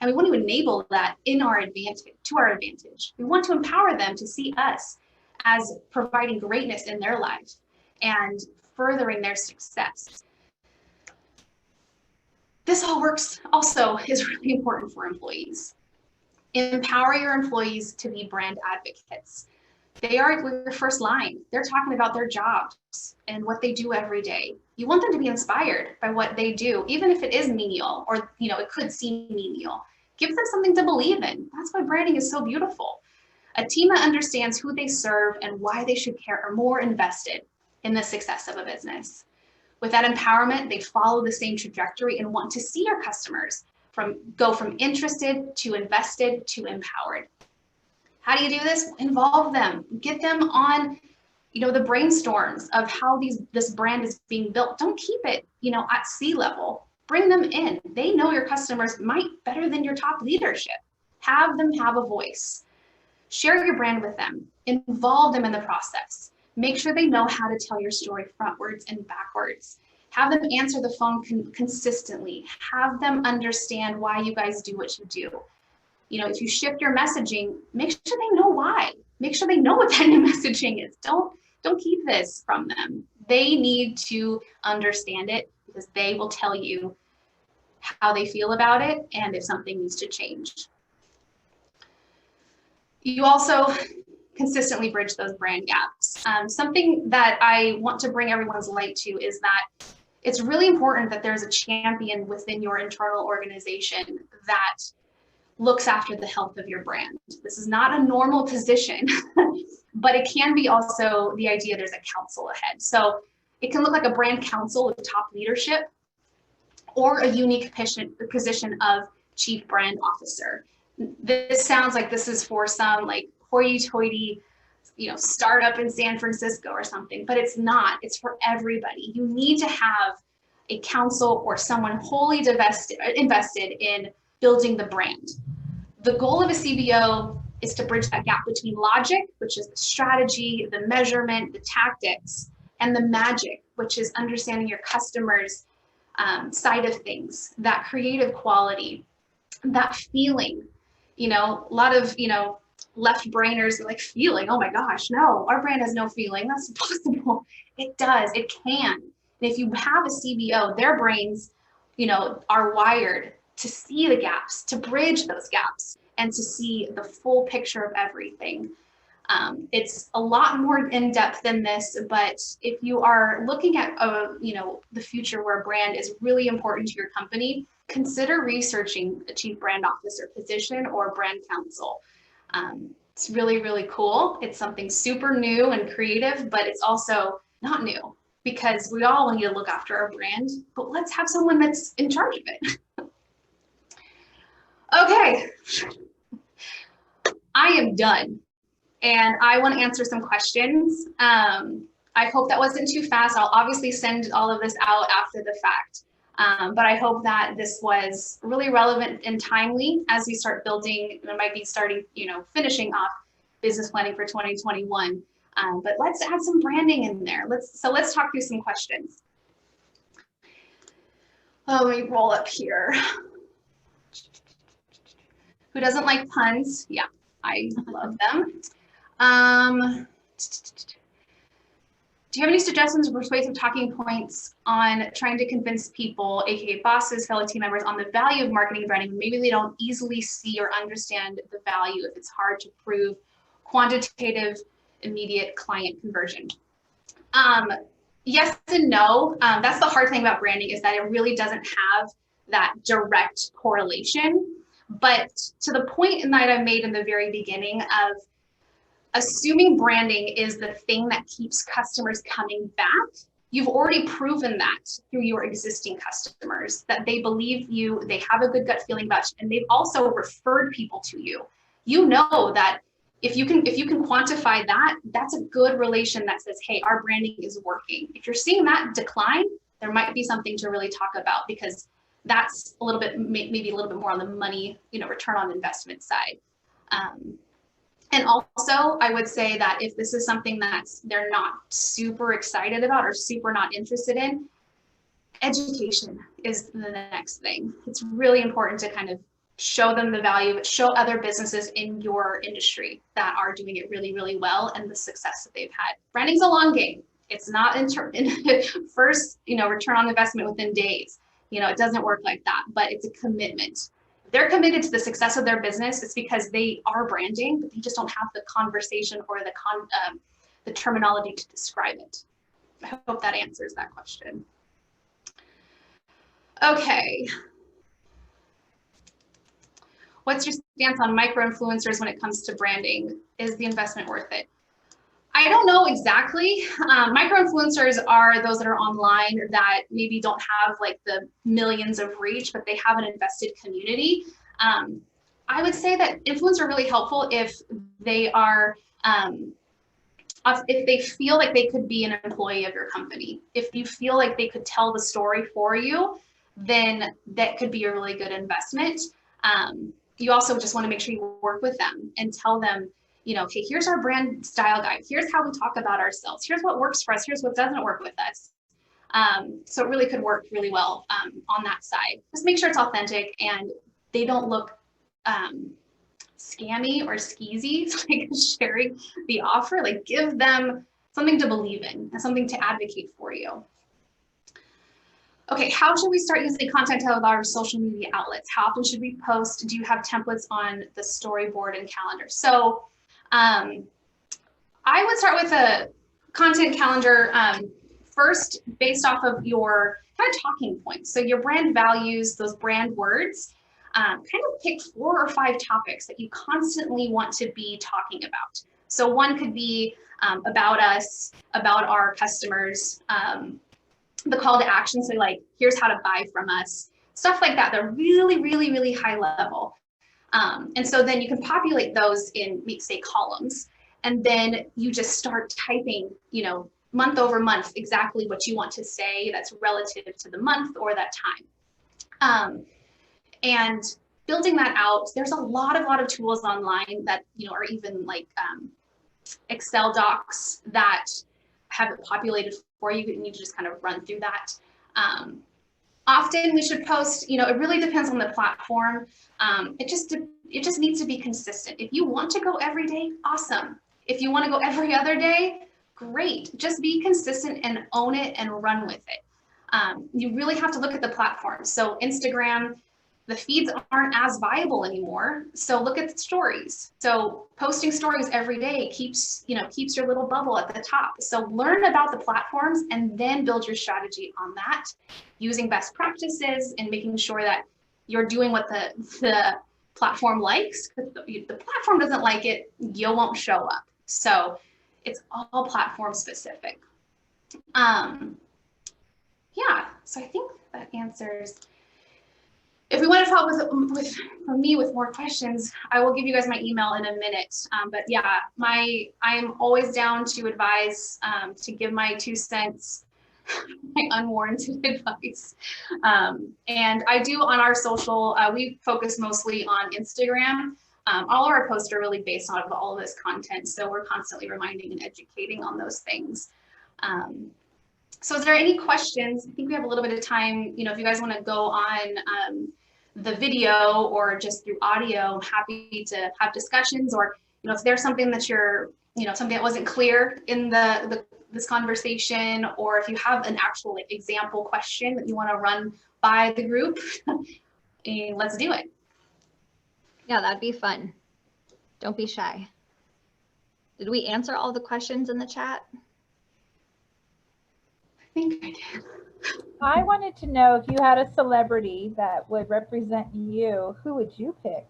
B: and we want to enable that to our advantage. We want to empower them to see us as providing greatness in their life and furthering their success. This all works also is really important for employees. Empower your employees to be brand advocates. They are your first line. They're talking about their jobs and what they do every day. You want them to be inspired by what they do, even if it is menial, or it could seem menial. Give them something to believe in. That's why branding is so beautiful. A team that understands who they serve and why they should care are more invested in the success of a business. With that empowerment, they follow the same trajectory and want to see your customers go from interested to invested to empowered. How do you do this? Involve them. Get them on, the brainstorms of how this brand is being built. Don't keep it, at sea level. Bring them in. They know your customers better than your top leadership. Have them have a voice. Share your brand with them. Involve them in the process. Make sure they know how to tell your story frontwards and backwards. Have them answer the phone consistently. Have them understand why you guys do what you do. If you shift your messaging, make sure they know why. Make sure they know what that new messaging is. Don't keep this from them. They need to understand it, because they will tell you how they feel about it and if something needs to change. You also consistently bridge those brand gaps. Something that I want to bring everyone's light to is that it's really important that there's a champion within your internal organization that looks after the health of your brand. This is not a normal position, but it can be also the idea there's a council ahead. So it can look like a brand council with top leadership, or a unique position of chief brand officer. This sounds like this is for some hoity-toity, startup in San Francisco or something, but it's not. It's for everybody. You need to have a council or someone wholly invested in building the brand. The goal of a CBO is to bridge that gap between logic, which is the strategy, the measurement, the tactics, and the magic, which is understanding your customers' side of things, that creative quality, that feeling. A lot of, left brainers are like, feeling, oh my gosh, no, our brand has no feeling. That's impossible. It does, it can. And if you have a CBO, their brains, are wired to see the gaps, to bridge those gaps, and to see the full picture of everything. It's a lot more in depth than this, but if you are looking at the future where brand is really important to your company, consider researching a chief brand officer position or brand council. It's really, really cool. It's something super new and creative, but it's also not new, because we all need to look after our brand, but let's have someone that's in charge of it. Okay, I am done, and I want to answer some questions. I I hope that wasn't too fast. I'll obviously send all of this out after the fact. But I hope that this was really relevant and timely as we start building, and might be starting, finishing off business planning for 2021. But let's add some branding in there. Let's talk through some questions. Oh, let me roll up here. Who doesn't like puns? Yeah, I love them. Do you have any suggestions or persuasive talking points on trying to convince people, aka bosses, fellow team members, on the value of marketing and branding? Maybe they don't easily see or understand the value if it's hard to prove quantitative, immediate client conversion. Yes and no. That's the hard thing about branding, is that it really doesn't have that direct correlation. But to the point that I made in the very beginning of assuming branding is the thing that keeps customers coming back, you've already proven that through your existing customers, that they believe you, they have a good gut feeling about you, and they've also referred people to you. You know that if you can quantify that, that's a good relation that says, hey, our branding is working. If you're seeing that decline, there might be something to really talk about, because that's a little bit, maybe a little bit more on the money, return on investment side. And also, I would say that if this is something that they're not super excited about or super not interested in, education is the next thing. It's really important to kind of show them the value, show other businesses in your industry that are doing it really, really well and the success that they've had. Branding's a long game. It's not in first, return on investment within days. It doesn't work like that, but it's a commitment. They're committed to the success of their business. It's because they are branding, but they just don't have the conversation or the terminology to describe it. I hope that answers that question. Okay. What's your stance on micro-influencers when it comes to branding? Is the investment worth it? I don't know exactly. Micro-influencers are those that are online that maybe don't have like the millions of reach, but they have an invested community. I would say that influencers are really helpful if they are, if they feel like they could be an employee of your company. If you feel like they could tell the story for you, then that could be a really good investment. You also just want to make sure you work with them and tell them, okay, here's our brand style guide. Here's how we talk about ourselves. Here's what works for us. Here's what doesn't work with us. So it really could work really well on that side. Just make sure it's authentic and they don't look scammy or skeezy, like sharing the offer. Like, give them something to believe in and something to advocate for you. Okay, how should we start using content to our social media outlets? How often should we post? Do you have templates on the storyboard and calendar? So I would start with a content calendar first, based off of your kind of talking points. So your brand values, those brand words, kind of pick 4 or 5 topics that you constantly want to be talking about. So one could be about us, about our customers, the call to action. So like, here's how to buy from us, stuff like that. They're really, really, really high level. And so then you can populate those in, say, columns, and then you just start typing, month over month, exactly what you want to say that's relative to the month or that time. And building that out, there's a lot of tools online that, are even like Excel docs that have it populated for you, and you just kind of run through that. Often we should post, it really depends on the platform. It just needs to be consistent. If you want to go every day, awesome. If you want to go every other day, great. Just be consistent and own it and run with it. You really have to look at the platform. So Instagram, the feeds aren't as viable anymore. So look at the stories. So posting stories every day keeps your little bubble at the top. So learn about the platforms and then build your strategy on that, using best practices and making sure that you're doing what the platform likes. If the platform doesn't like it, you won't show up. So it's all platform specific. Yeah, so I think that answers if we want to follow up from me with more questions, I will give you guys my email in a minute. But yeah, I'm always down to advise, to give my 2 cents, my unwarranted advice. And I do on our social, we focus mostly on Instagram. All of our posts are really based on all of this content. So we're constantly reminding and educating on those things. So is there any questions? I think we have a little bit of time. If you guys want to go on the video or just through audio, I'm happy to have discussions, or, if there's something that you're, something that wasn't clear in this conversation, or if you have an actual example question that you want to run by the group, let's do it.
A: Yeah, that'd be fun. Don't be shy. Did we answer all the questions in the chat?
B: I think I did.
D: I wanted to know, if you had a celebrity that would represent you, who would you pick?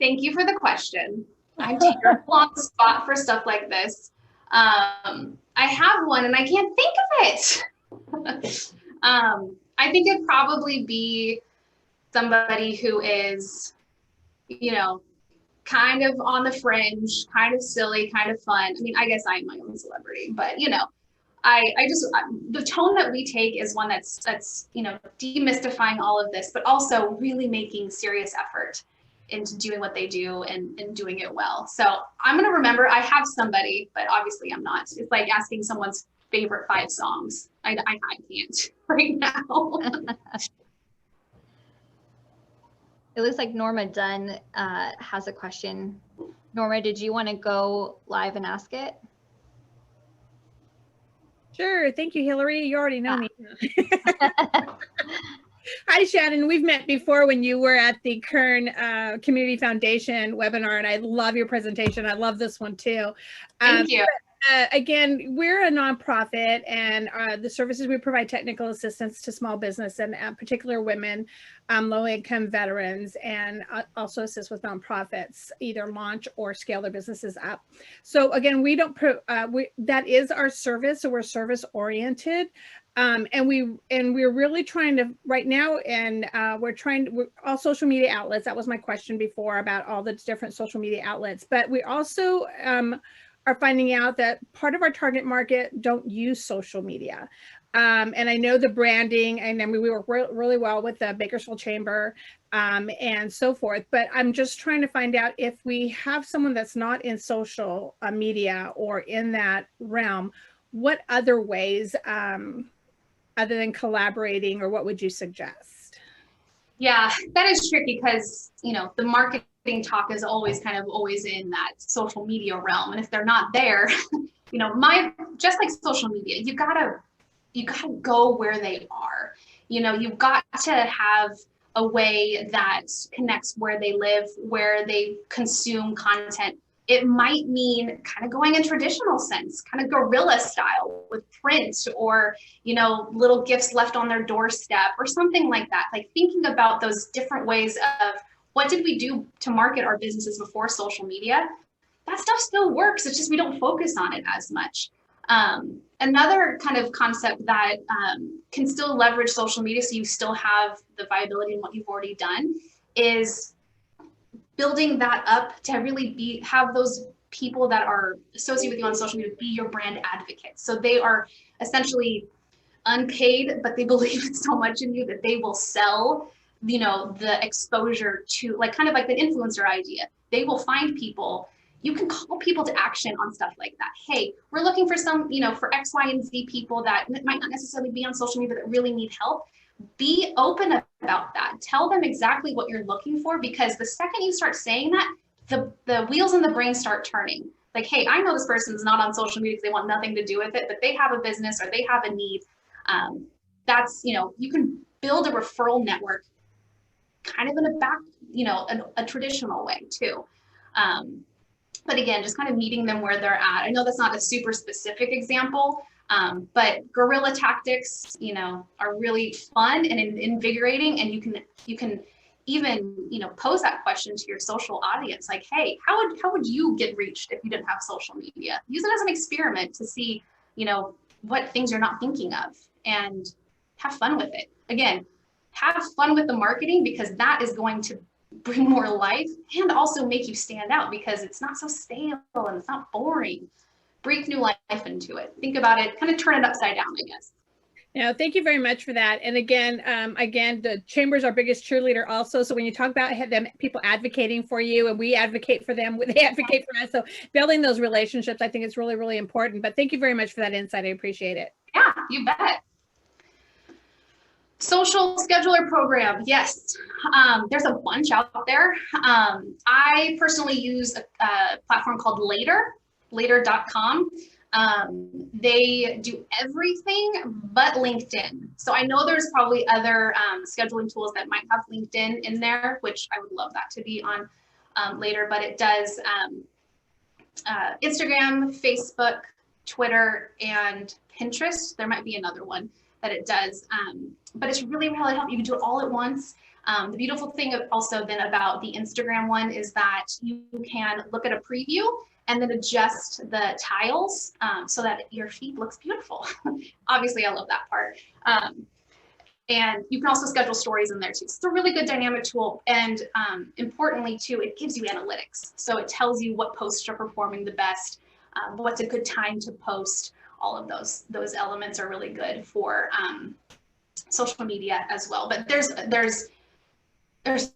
B: Thank you for the question. I'm terrible on the spot for stuff like this. I have one and I can't think of it. I think it'd probably be somebody who is, kind of on the fringe, kind of silly, kind of fun. I mean, I guess I'm my own celebrity, but the tone that we take is one that's demystifying all of this, but also really making serious effort into doing what they do and doing it well. So I'm going to remember, I have somebody, but obviously I'm not. It's like asking someone's favorite 5 songs. I can't right now.
A: It looks like Norma Dunn has a question. Norma, did you want to go live and ask it?
E: Sure. Thank you, Hillary. You already know me. Hi, Shannon. We've met before when you were at the Kern Community Foundation webinar, and I love your presentation. I love this one too.
B: Thank you.
E: Again, we're a nonprofit, and the services we provide technical assistance to small business and particular women, low-income veterans, and also assist with nonprofits either launch or scale their businesses up. So again, we don't that is our service, so we're service oriented. And we're really trying to right now, and we're all social media outlets. That was my question before about all the different social media outlets, but we also are finding out that part of our target market don't use social media. And I know the branding, and I mean, we work really well with the Bakersfield Chamber and so forth, but I'm just trying to find out if we have someone that's not in social media or in that realm, what other ways other than collaborating, or what would you suggest?
B: Yeah, that is tricky because, the marketing talk is always in that social media realm. And if they're not there, just like social media, you gotta go where they are. You've got to have a way that connects where they live, where they consume content. It might mean kind of going in traditional sense, kind of guerrilla style with print, or, little gifts left on their doorstep or something like that. Like thinking about those different ways of what did we do to market our businesses before social media? That stuff still works. It's just we don't focus on it as much. Another kind of concept that can still leverage social media so you still have the viability in what you've already done is building that up to really have those people that are associated with you on social media be your brand advocates. So they are essentially unpaid, but they believe so much in you that they will sell, the exposure to, kind of like the influencer idea. They will find people. You can call people to action on stuff like that. Hey, we're looking for some, for X, Y, and Z people that might not necessarily be on social media that really need help. Be open about that. Tell them exactly what you're looking for, because the second you start saying that, the wheels in the brain start turning. Like, hey, I know this person's not on social media because they want nothing to do with it, but they have a business or they have a need. That's, you can build a referral network kind of in a traditional way too. But again, just kind of meeting them where they're at. I know that's not a super specific example, but guerrilla tactics, are really fun and invigorating. And you can even, pose that question to your social audience, like, hey, how would you get reached if you didn't have social media? Use it as an experiment to see, what things you're not thinking of. And have fun with it. Again, have fun with the marketing, because that is going to bring more life and also make you stand out, because it's not so stale and it's not boring. Breathe new life into it. Think about it, kind of turn it upside down, I guess.
E: Yeah, thank you very much for that. And again, the chamber is our biggest cheerleader also. So when you talk about them, people advocating for you, and we advocate for them, they advocate for us. So building those relationships, I think it's really, really important. But thank you very much for that insight. I appreciate it.
B: Yeah, you bet. Social scheduler program. Yes, there's a bunch out there. I personally use a platform called later.com. They do everything but LinkedIn. So I know there's probably other scheduling tools that might have LinkedIn in there, which I would love that to be on Later, but it does Instagram, Facebook, Twitter, and Pinterest. There might be another one that it does, but it's really, really helpful. You can do it all at once. The beautiful thing also then about the Instagram one is that you can look at a preview and then adjust the tiles so that your feed looks beautiful. Obviously, I love that part. And you can also schedule stories in there too. It's a really good dynamic tool. And importantly too, it gives you analytics. So it tells you what posts are performing the best, what's a good time to post. All of those elements are really good for social media as well. But there's a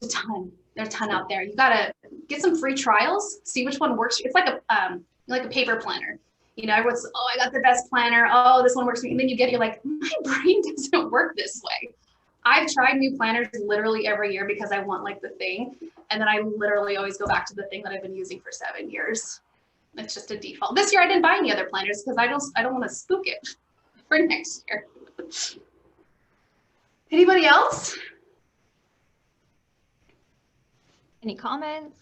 B: ton. There's a ton out there. You gotta get some free trials, see which one works. It's like a paper planner. You know, everyone's, oh, I got the best planner. Oh, this one works for me. And then you get, you're like, my brain doesn't work this way. I've tried new planners literally every year because I want like the thing. And then I literally always go back to the thing that I've been using for 7 years. It's just a default. This year I didn't buy any other planners because I don't want to spook it for next year. Anybody else?
A: Any comments?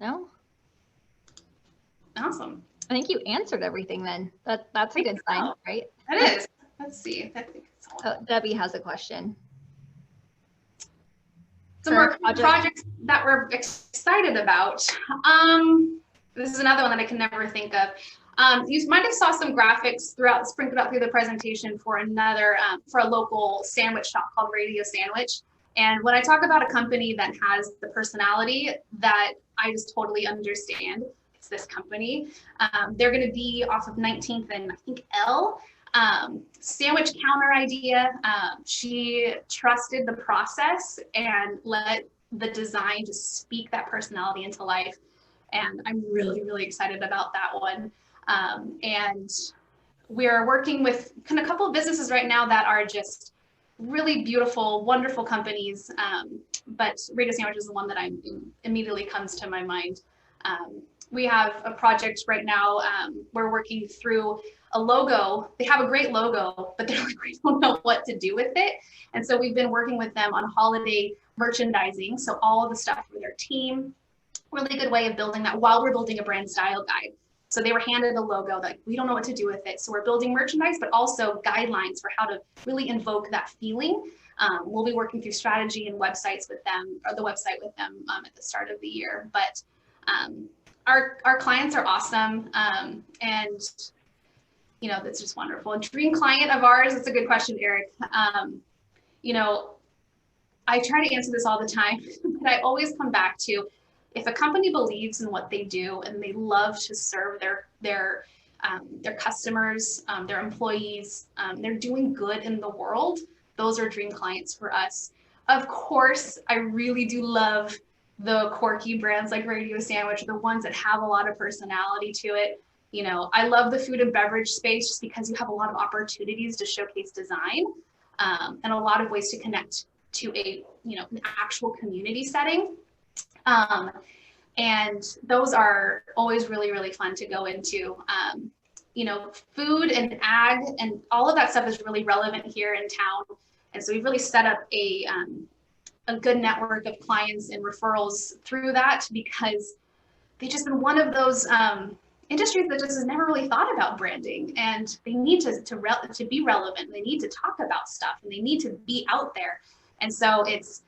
A: No?
B: Awesome.
A: I think you answered everything then. That's a good sign, right?
B: That is. Let's see. I think it's all.
A: Oh, Debbie has a question.
B: Some more projects that we're excited about. This is another one that I can never think of. You might have saw some graphics sprinkled out through the presentation for another, for a local sandwich shop called Radio Sandwich. And when I talk about a company that has the personality that I just totally understand, it's this company. They're going to be off of 19th and I think L. Sandwich counter idea. She trusted the process and let the design just speak that personality into life. And I'm really, really excited about that one. And we're working with kind of a couple of businesses right now that are just really beautiful, wonderful companies. But Radio Sandwich is the one that immediately comes to my mind. We have a project right now. We're working through a logo. They have a great logo, but they're like, we don't know what to do with it. And so we've been working with them on holiday merchandising. So all of the stuff for their team, really good way of building that while we're building a brand style guide. So they were handed a logo that we don't know what to do with it. So we're building merchandise, but also guidelines for how to really invoke that feeling. We'll be working through strategy and websites with them, or the website with them at the start of the year. But our clients are awesome. And you know, that's just wonderful. A dream client of ours, it's a good question, Eric. You know, I try to answer this all the time, but I always come back to, if a company believes in what they do and they love to serve their customers, their employees, they're doing good in the world, those are dream clients for us. Of course, I really do love the quirky brands like Radio Sandwich, the ones that have a lot of personality to it. You know, I love the food and beverage space just because you have a lot of opportunities to showcase design and a lot of ways to connect to an actual community setting. And those are always really, really fun to go into. You know, food and ag and all of that stuff is really relevant here in town. And so we've really set up a good network of clients and referrals through that, because they've just been one of those industries that just has never really thought about branding, and they need to be relevant. They need to talk about stuff, and they need to be out there. And so it's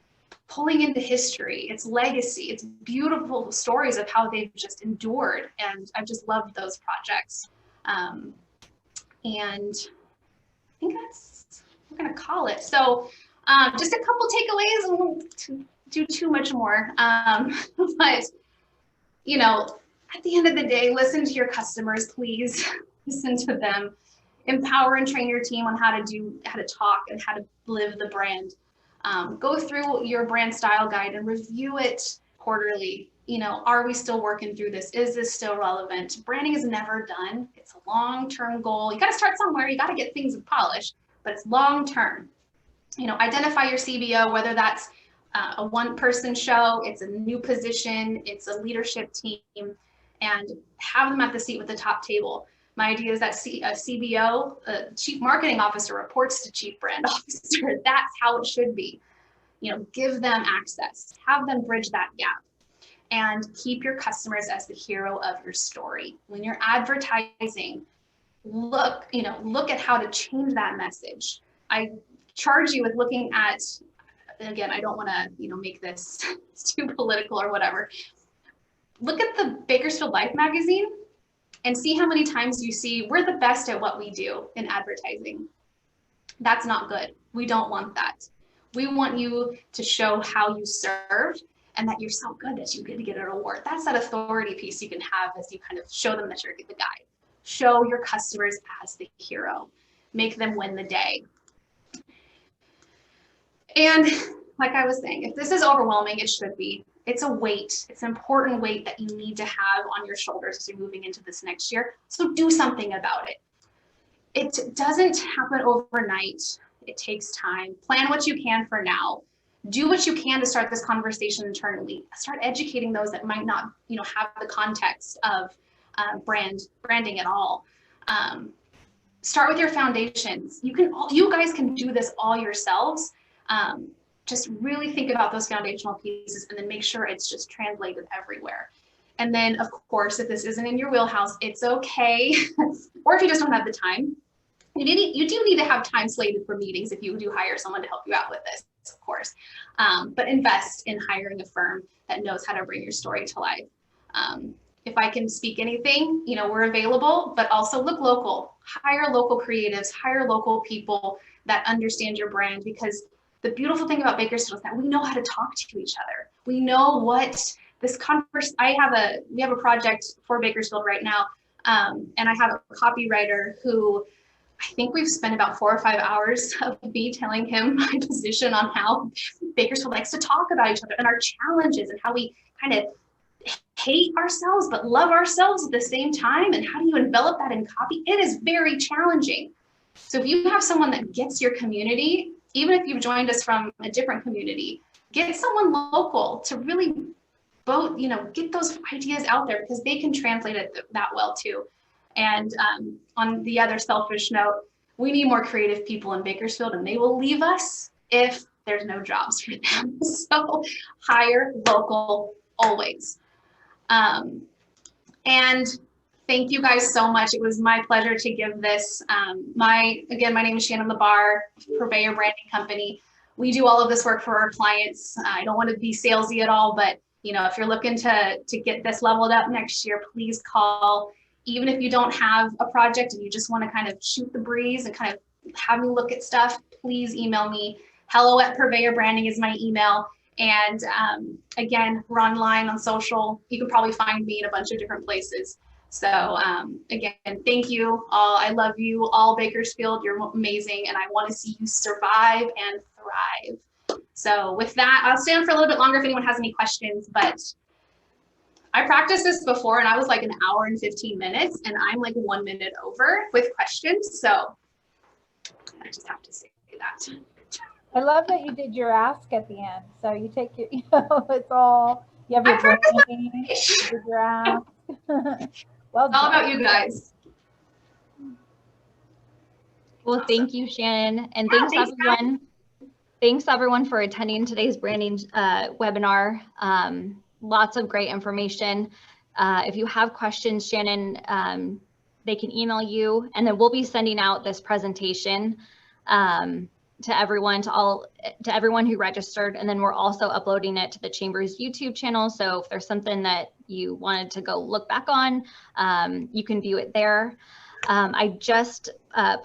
B: pulling into history, it's legacy, it's beautiful stories of how they've just endured. And I've just loved those projects. And I think that's what we're gonna call it. So just a couple takeaways. I won't do too much more, but you know, at the end of the day, listen to your customers, please. Listen to them. Empower and train your team on how to talk and how to live the brand. Go through your brand style guide and review it quarterly. You know, are we still working through this? Is this still relevant? Branding is never done. It's a long-term goal. You got to start somewhere. You got to get things polished, but it's long-term. You know, identify your CBO, whether that's a one-person show, it's a new position, it's a leadership team, and have them at the seat with the top table. My idea is that CBO, Chief Marketing Officer, reports to Chief Brand Officer. That's how it should be. You know, give them access, have them bridge that gap, and keep your customers as the hero of your story. When you're advertising, look at how to change that message. I charge you with looking at, again, I don't want to, make this too political or whatever. Look at the Bakersfield Life magazine and see how many times you see we're the best at what we do in advertising. That's not good. We don't want that. We want you to show how you serve and that you're so good that you get to get an award. That's that authority piece you can have as you kind of show them that you're the guy. Show your customers as the hero. Make them win the day. And like I was saying, if this is overwhelming, it should be. It's a weight. It's an important weight that you need to have on your shoulders as you're moving into this next year. So do something about it. It doesn't happen overnight. It takes time. Plan what you can for now. Do what you can to start this conversation internally. Start educating those that might not, have the context of branding at all. Start with your foundations. You guys can do this all yourselves. Just really think about those foundational pieces and then make sure it's just translated everywhere. And then, of course, if this isn't in your wheelhouse, it's okay. Or if you just don't have the time, you do need to have time slated for meetings if you do hire someone to help you out with this, of course. But invest in hiring a firm that knows how to bring your story to life. If I can speak anything, we're available, but also look local. Hire local creatives, hire local people that understand your brand, because the beautiful thing about Bakersfield is that we know how to talk to each other. We know what this we have a project for Bakersfield right now, and I have a copywriter who I think we've spent about 4 or 5 hours of me telling him my position on how Bakersfield likes to talk about each other and our challenges and how we kind of hate ourselves but love ourselves at the same time, and how do you envelop that in copy? It is very challenging. So if you have someone that gets your community, even if you've joined us from a different community, get someone local to really get those ideas out there, because they can translate it that well too. And on the other selfish note, we need more creative people in Bakersfield, and they will leave us if there's no jobs for them. So hire local always. And thank you guys so much. It was my pleasure to give this. My name is Shannon LaBar, Purveyor Branding Company. We do all of this work for our clients. I don't want to be salesy at all, but if you're looking to get this leveled up next year, please call. Even if you don't have a project and you just want to kind of shoot the breeze and kind of have me look at stuff, please email me. hello@purveyorbranding is my email. And again, we're online on social. You can probably find me in a bunch of different places. So again, thank you all. I love you all, Bakersfield. You're amazing, and I want to see you survive and thrive. So with that, I'll stay on for a little bit longer if anyone has any questions, but I practiced this before and I was like an hour and 15 minutes, and I'm like 1 minute over with questions. So I just have to say that.
D: I love that you did your ask at the end. So you take your, it's all, you have your branding, you did your ask. Well,
B: it's all about you guys.
A: Well, awesome. Thank you, Shannon. And thanks everyone. Thanks everyone for attending today's branding webinar. Lots of great information. If you have questions, Shannon, they can email you, and then we'll be sending out this presentation to everyone who registered, and then we're also uploading it to the Chamber's YouTube channel. So if there's something that you wanted to go look back on, you can view it there. I just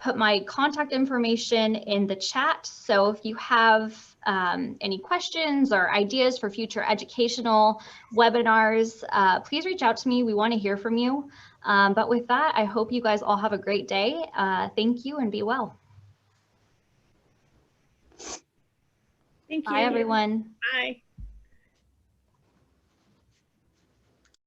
A: put my contact information in the chat. So if you have any questions or ideas for future educational webinars, please reach out to me. We want to hear from you. But with that, I hope you guys all have a great day. Thank you and be well.
E: Thank you.
A: Bye, everyone.
E: Bye.